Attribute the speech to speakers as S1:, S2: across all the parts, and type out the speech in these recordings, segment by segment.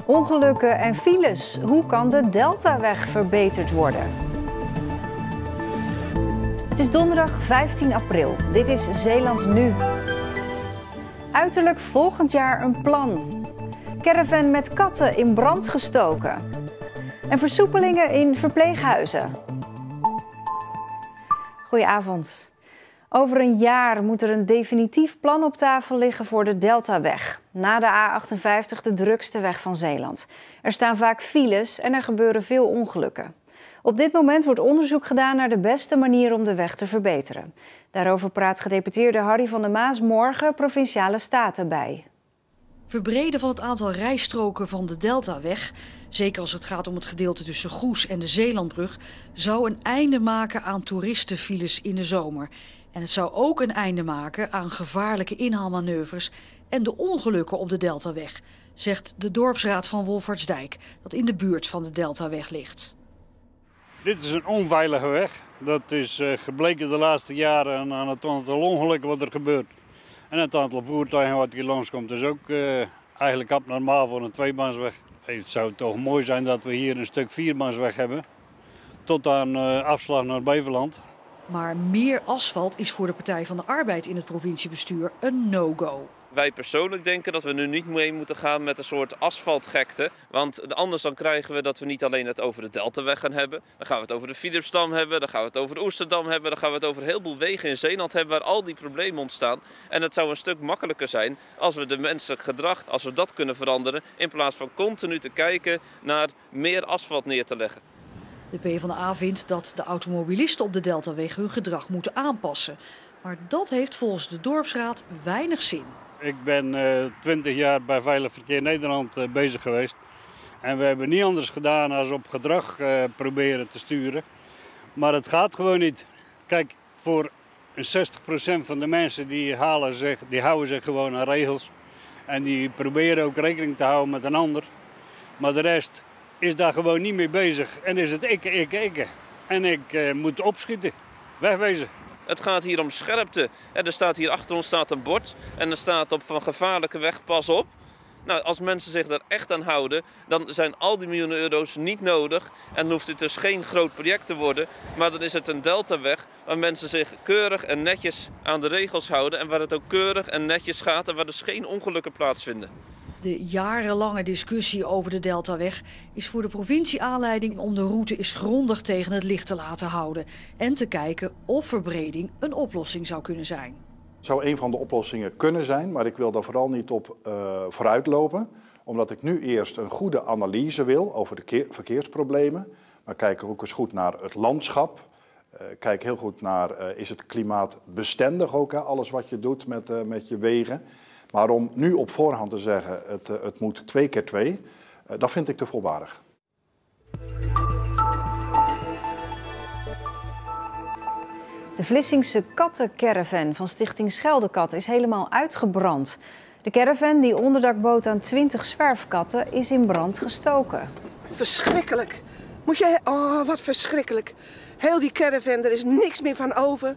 S1: Ongelukken en files. Hoe kan de Deltaweg verbeterd worden? Het is donderdag 15 april. Dit is Zeeland Nu. Uiterlijk volgend jaar een plan. Caravan met katten in brand gestoken. En versoepelingen in verpleeghuizen. Goedenavond. Over een jaar moet er een definitief plan op tafel liggen voor de Deltaweg. Na de A58 de drukste weg van Zeeland. Er staan vaak files en er gebeuren veel ongelukken. Op dit moment wordt onderzoek gedaan naar de beste manier om de weg te verbeteren. Daarover praat gedeputeerde Harry van der Maas morgen Provinciale Staten bij.
S2: Verbreden van het aantal rijstroken van de Deltaweg, zeker als het gaat om het gedeelte tussen Goes en de Zeelandbrug, zou een einde maken aan toeristenfiles in de zomer. En het zou ook een einde maken aan gevaarlijke inhaalmanoeuvres en de ongelukken op de Deltaweg, zegt de dorpsraad van Wolfertsdijk, dat in de buurt van de Deltaweg ligt.
S3: Dit is een onveilige weg. Dat is gebleken de laatste jaren aan het aantal ongelukken wat er gebeurt. En het aantal voertuigen wat hier langskomt is ook eigenlijk abnormaal voor een tweebaansweg. Het zou toch mooi zijn dat we hier een stuk vierbaansweg hebben. Tot aan afslag naar Beverland.
S2: Maar meer asfalt is voor de Partij van de Arbeid in het provinciebestuur een no-go.
S4: Wij persoonlijk denken dat we nu niet mee moeten gaan met een soort asfaltgekte. Want anders dan krijgen we dat we niet alleen het over de Deltaweg gaan hebben. Dan gaan we het over de Philipsdam hebben, dan gaan we het over de Oesterdam hebben. Dan gaan we het over een heleboel wegen in Zeeland hebben waar al die problemen ontstaan. En het zou een stuk makkelijker zijn als we de menselijk gedrag, als we dat kunnen veranderen. In plaats van continu te kijken naar meer asfalt neer te leggen.
S2: De PvdA vindt dat de automobilisten op de Deltaweg hun gedrag moeten aanpassen. Maar dat heeft volgens de dorpsraad weinig zin.
S3: Ik ben 20 jaar bij Veilig Verkeer Nederland bezig geweest. En we hebben niet anders gedaan dan op gedrag proberen te sturen. Maar het gaat gewoon niet. Kijk, voor een 60% van de mensen die houden zich gewoon aan regels. En die proberen ook rekening te houden met een ander. Maar de rest is daar gewoon niet mee bezig. En is het ikke. En ik moet opschieten. Wegwezen.
S4: Het gaat hier om scherpte. Er staat hier achter ons een bord en er staat op van gevaarlijke weg, pas op. Nou, als mensen zich daar echt aan houden, dan zijn al die miljoenen euro's niet nodig. En dan hoeft het dus geen groot project te worden. Maar dan is het een Deltaweg waar mensen zich keurig en netjes aan de regels houden. En waar het ook keurig en netjes gaat en waar dus geen ongelukken plaatsvinden.
S2: De jarenlange discussie over de Deltaweg is voor de provincie aanleiding om de route eens grondig tegen het licht te laten houden. En te kijken of verbreding een oplossing zou kunnen zijn.
S5: Het zou een van de oplossingen kunnen zijn, maar ik wil daar vooral niet op vooruitlopen. Omdat ik nu eerst een goede analyse wil over de verkeersproblemen. Maar kijk ook eens goed naar het landschap. Kijk heel goed naar, is het klimaat bestendig ook, hè? Alles wat je doet met je wegen. Maar om nu op voorhand te zeggen, het moet 2x2, dat vind ik te voorbarig.
S1: De Vlissingse kattencaravan van Stichting Scheldekat is helemaal uitgebrand. De caravan die onderdak bood aan 20 zwerfkatten is in brand gestoken.
S6: Verschrikkelijk. Oh, wat verschrikkelijk. Heel die caravan, er is niks meer van over.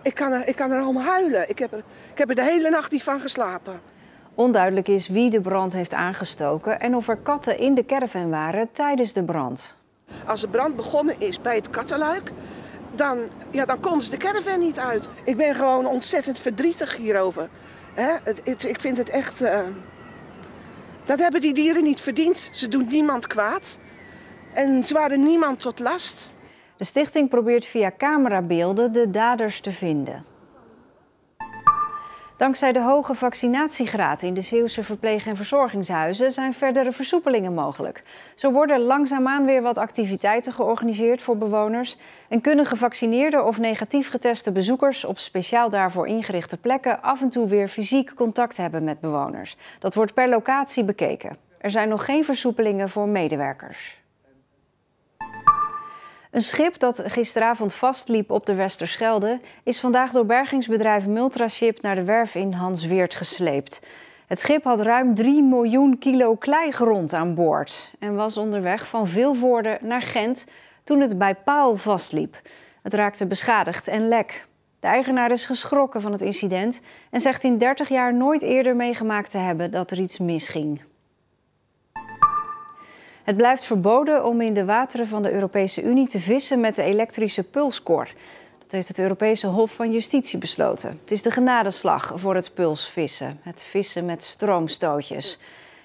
S6: Ik kan er allemaal huilen. Ik heb er de hele nacht niet van geslapen.
S1: Onduidelijk is wie de brand heeft aangestoken en of er katten in de caravan waren tijdens de brand.
S6: Als de brand begonnen is bij het kattenluik, dan konden ze de caravan niet uit. Ik ben gewoon ontzettend verdrietig hierover. Ik vind het echt... Dat hebben die dieren niet verdiend. Ze doen niemand kwaad. En ze waren niemand tot last.
S1: De stichting probeert via camerabeelden de daders te vinden. Dankzij de hoge vaccinatiegraad in de Zeeuwse verpleeg- en verzorgingshuizen zijn verdere versoepelingen mogelijk. Zo worden langzaamaan weer wat activiteiten georganiseerd voor bewoners en kunnen gevaccineerde of negatief geteste bezoekers op speciaal daarvoor ingerichte plekken af en toe weer fysiek contact hebben met bewoners. Dat wordt per locatie bekeken. Er zijn nog geen versoepelingen voor medewerkers. Een schip dat gisteravond vastliep op de Westerschelde is vandaag door bergingsbedrijf Multraship naar de werf in Hansweert gesleept. Het schip had ruim 3 miljoen kilo kleigrond aan boord en was onderweg van Vilvoorde naar Gent toen het bij Paal vastliep. Het raakte beschadigd en lek. De eigenaar is geschrokken van het incident en zegt in 30 jaar nooit eerder meegemaakt te hebben dat er iets misging. Het blijft verboden om in de wateren van de Europese Unie te vissen met de elektrische pulskor. Dat heeft het Europese Hof van Justitie besloten. Het is de genadeslag voor het pulsvissen, het vissen met stroomstootjes.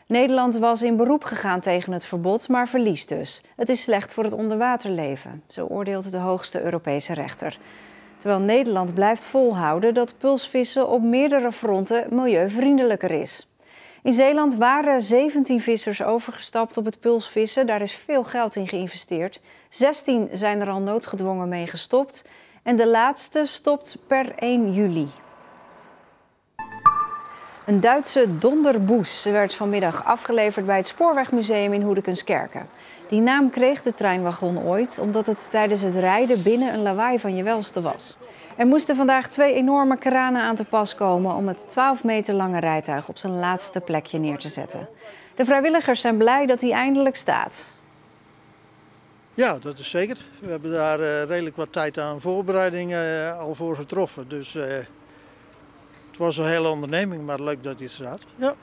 S1: Nederland was in beroep gegaan tegen het verbod, maar verliest dus. Het is slecht voor het onderwaterleven, zo oordeelt de hoogste Europese rechter. Terwijl Nederland blijft volhouden dat pulsvissen op meerdere fronten milieuvriendelijker is. In Zeeland waren 17 vissers overgestapt op het pulsvissen. Daar is veel geld in geïnvesteerd. 16 zijn er al noodgedwongen mee gestopt. En de laatste stopt per 1 juli. Een Duitse donderboes werd vanmiddag afgeleverd bij het Spoorwegmuseum in Hoedekenskerken. Die naam kreeg de treinwagon ooit omdat het tijdens het rijden binnen een lawaai van je welste was. Er moesten vandaag 2 enorme kranen aan te pas komen om het 12 meter lange rijtuig op zijn laatste plekje neer te zetten. De vrijwilligers zijn blij dat hij eindelijk staat.
S7: Ja, dat is zeker. We hebben daar redelijk wat tijd aan voorbereiding al voor getroffen. Dus het was een hele onderneming, maar leuk dat hij staat. Ja.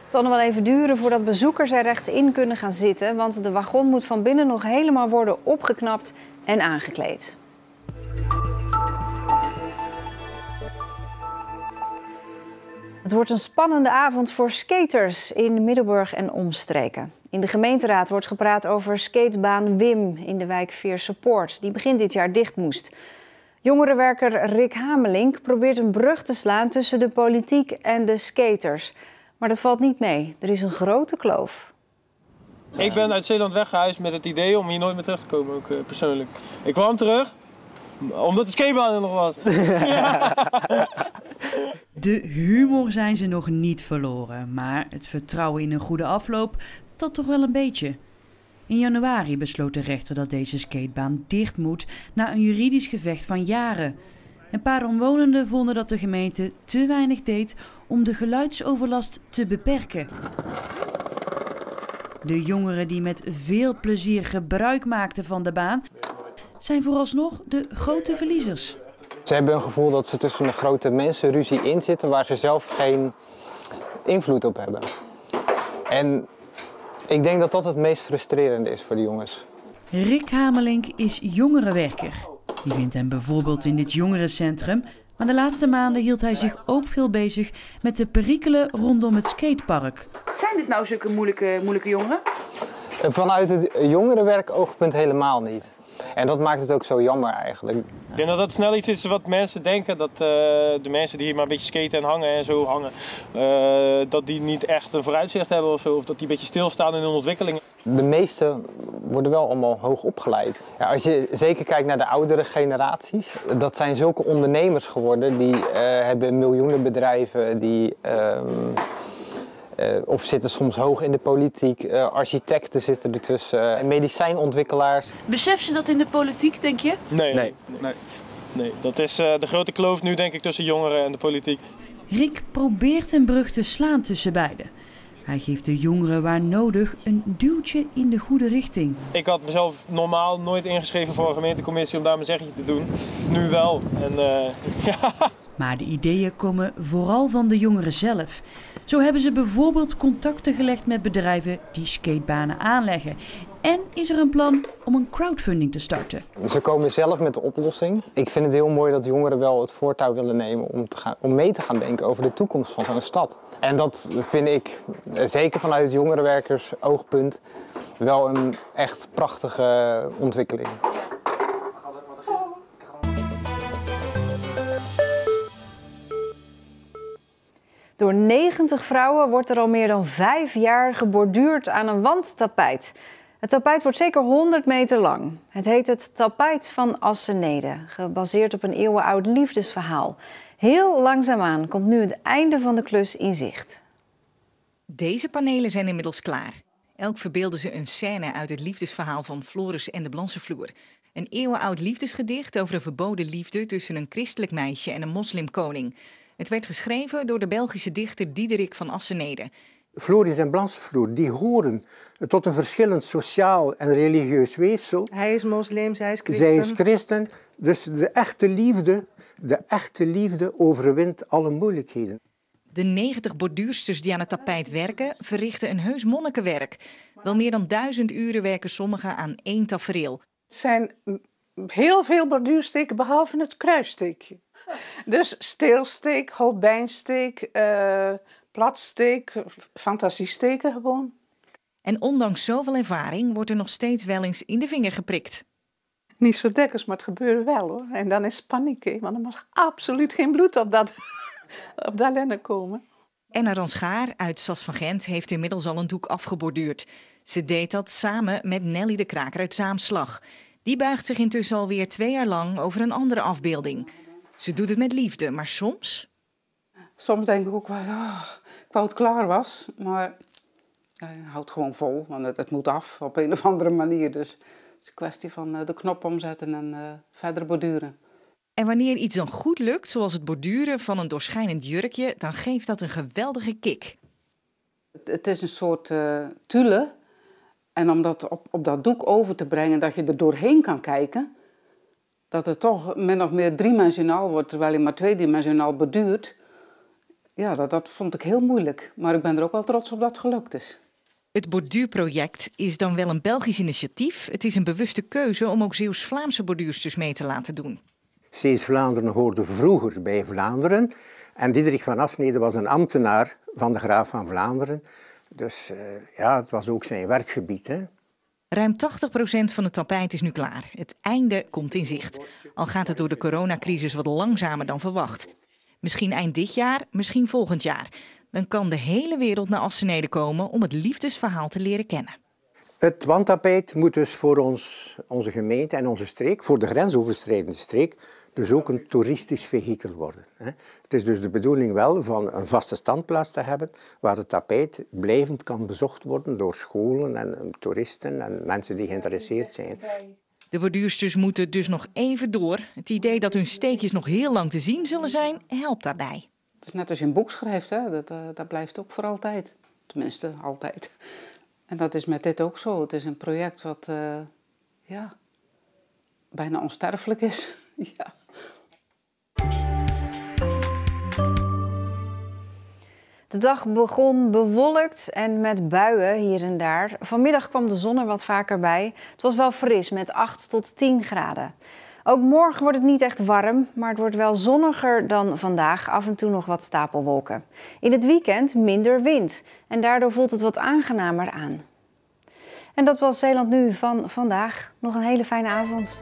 S1: Het zal nog wel even duren voordat bezoekers er echt in kunnen gaan zitten, want de wagon moet van binnen nog helemaal worden opgeknapt en aangekleed. Het wordt een spannende avond voor skaters in Middelburg en omstreken. In de gemeenteraad wordt gepraat over skatebaan Wim in de wijk Veerse-Poort, die begin dit jaar dicht moest. Jongerenwerker Rick Hamelink probeert een brug te slaan tussen de politiek en de skaters. Maar dat valt niet mee. Er is een grote kloof.
S8: Ik ben uit Zeeland weggehuisd met het idee om hier nooit meer terug te komen, ook persoonlijk. Ik kwam terug omdat de skatebaan er nog was. Ja.
S2: De humor zijn ze nog niet verloren, maar het vertrouwen in een goede afloop, dat toch wel een beetje. In januari besloot de rechter dat deze skatebaan dicht moet na een juridisch gevecht van jaren. Een paar omwonenden vonden dat de gemeente te weinig deed om de geluidsoverlast te beperken. De jongeren die met veel plezier gebruik maakten van de baan zijn vooralsnog de grote verliezers.
S9: Ze hebben een gevoel dat ze tussen een grote mensenruzie in zitten waar ze zelf geen invloed op hebben. En ik denk dat dat het meest frustrerende is voor de jongens.
S2: Rick Hamelink is jongerenwerker. Je vindt hem bijvoorbeeld in dit jongerencentrum, maar de laatste maanden hield hij zich ook veel bezig met de perikelen rondom het skatepark.
S10: Zijn dit nou zulke moeilijke jongeren?
S9: Vanuit het jongerenwerkoogpunt helemaal niet. En dat maakt het ook zo jammer eigenlijk.
S8: Ik denk dat dat snel iets is wat mensen denken, dat de mensen die hier maar een beetje skaten en hangen en zo hangen, dat die niet echt een vooruitzicht hebben of zo, of dat die een beetje stilstaan in hun ontwikkeling.
S9: De meesten worden wel allemaal hoog opgeleid. Ja, als je zeker kijkt naar de oudere generaties, dat zijn zulke ondernemers geworden, die hebben miljoenenbedrijven, die of zitten soms hoog in de politiek, architecten zitten ertussen, medicijnontwikkelaars.
S10: Besef ze dat in de politiek, denk je?
S8: Nee. Dat is de grote kloof nu, denk ik, tussen jongeren en de politiek.
S2: Rick probeert een brug te slaan tussen beiden. Hij geeft de jongeren waar nodig een duwtje in de goede richting.
S8: Ik had mezelf normaal nooit ingeschreven voor een gemeentecommissie om daar mijn zeggetje te doen. Nu wel. Ja.
S2: Maar de ideeën komen vooral van de jongeren zelf. Zo hebben ze bijvoorbeeld contacten gelegd met bedrijven die skatebanen aanleggen. En is er een plan om een crowdfunding te starten.
S9: Ze komen zelf met de oplossing. Ik vind het heel mooi dat jongeren wel het voortouw willen nemen om mee te gaan denken over de toekomst van zo'n stad. En dat vind ik, zeker vanuit het jongerenwerkersoogpunt, wel een echt prachtige ontwikkeling.
S1: Door 90 vrouwen wordt er al meer dan 5 jaar geborduurd aan een wandtapijt. Het tapijt wordt zeker 100 meter lang. Het heet het Tapijt van Assenede, gebaseerd op een eeuwenoud liefdesverhaal. Heel langzaamaan komt nu het einde van de klus in zicht.
S11: Deze panelen zijn inmiddels klaar. Elk verbeelden ze een scène uit het liefdesverhaal van Floris en de Blansevloer. Een eeuwenoud liefdesgedicht over een verboden liefde tussen een christelijk meisje en een moslimkoning. Het werd geschreven door de Belgische dichter Diederik van Assenede.
S12: Floris en Blansevloer die horen tot een verschillend sociaal en religieus weefsel.
S13: Hij is moslim, zij is christen.
S12: Zij is christen, dus de echte liefde overwint alle moeilijkheden.
S11: De 90 borduursters die aan het tapijt werken, verrichten een heus monnikenwerk. Wel meer dan 1000 uren werken sommigen aan één tafereel.
S13: Het zijn heel veel borduursteken, behalve het kruissteekje. Dus steelsteek, holbijnsteek, platsteek, fantasiesteken gewoon.
S11: En ondanks zoveel ervaring wordt er nog steeds wel eens in de vinger geprikt.
S13: Niet zo dekkers, maar het gebeurt wel hoor. En dan is het paniek, hè? Want er mag absoluut geen bloed op dat linnen komen.
S11: Enna Ranschaar uit Sas van Gent heeft inmiddels al een doek afgeborduurd. Ze deed dat samen met Nelly de Kraker uit Zaamslag. Die buigt zich intussen alweer 2 jaar lang over een andere afbeelding. Ze doet het met liefde, maar soms...
S14: Soms denk ik ook wel, ik wou het klaar was, maar je houdt gewoon vol, want het moet af op een of andere manier. Dus het is een kwestie van de knop omzetten en verder borduren.
S11: En wanneer iets dan goed lukt, zoals het borduren van een doorschijnend jurkje, dan geeft dat een geweldige kick.
S14: Het is een soort tulle. En om dat op dat doek over te brengen, dat je er doorheen kan kijken, dat het toch min of meer driedimensionaal wordt, terwijl je maar tweedimensionaal borduurt. Ja, dat vond ik heel moeilijk. Maar ik ben er ook wel trots op dat het gelukt is.
S11: Het borduurproject is dan wel een Belgisch initiatief. Het is een bewuste keuze om ook Zeeuws-Vlaamse borduursters mee te laten doen.
S12: Zeeuws-Vlaanderen hoorde vroeger bij Vlaanderen. En Diederik van Asnede was een ambtenaar van de graaf van Vlaanderen. Dus het was ook zijn werkgebied. Hè.
S11: Ruim 80% van het tapijt is nu klaar. Het einde komt in zicht. Al gaat het door de coronacrisis wat langzamer dan verwacht. Misschien eind dit jaar, misschien volgend jaar. Dan kan de hele wereld naar Assenede komen om het liefdesverhaal te leren kennen.
S12: Het wandtapijt moet dus voor onze gemeente en onze streek, voor de grensoverschrijdende streek, dus ook een toeristisch vehikel worden. Het is dus de bedoeling wel van een vaste standplaats te hebben, waar het tapijt blijvend kan bezocht worden door scholen en toeristen en mensen die geïnteresseerd zijn.
S11: De borduursters moeten dus nog even door. Het idee dat hun steekjes nog heel lang te zien zullen zijn, helpt daarbij.
S14: Het is net als je een boek schrijft, hè? Dat blijft ook voor altijd. Tenminste, altijd. En dat is met dit ook zo. Het is een project wat bijna onsterfelijk is. Ja.
S1: De dag begon bewolkt en met buien hier en daar. Vanmiddag kwam de zon er wat vaker bij. Het was wel fris met 8 tot 10 graden. Ook morgen wordt het niet echt warm, maar het wordt wel zonniger dan vandaag. Af en toe nog wat stapelwolken. In het weekend minder wind en daardoor voelt het wat aangenamer aan. En dat was Zeeland Nu van vandaag. Nog een hele fijne avond.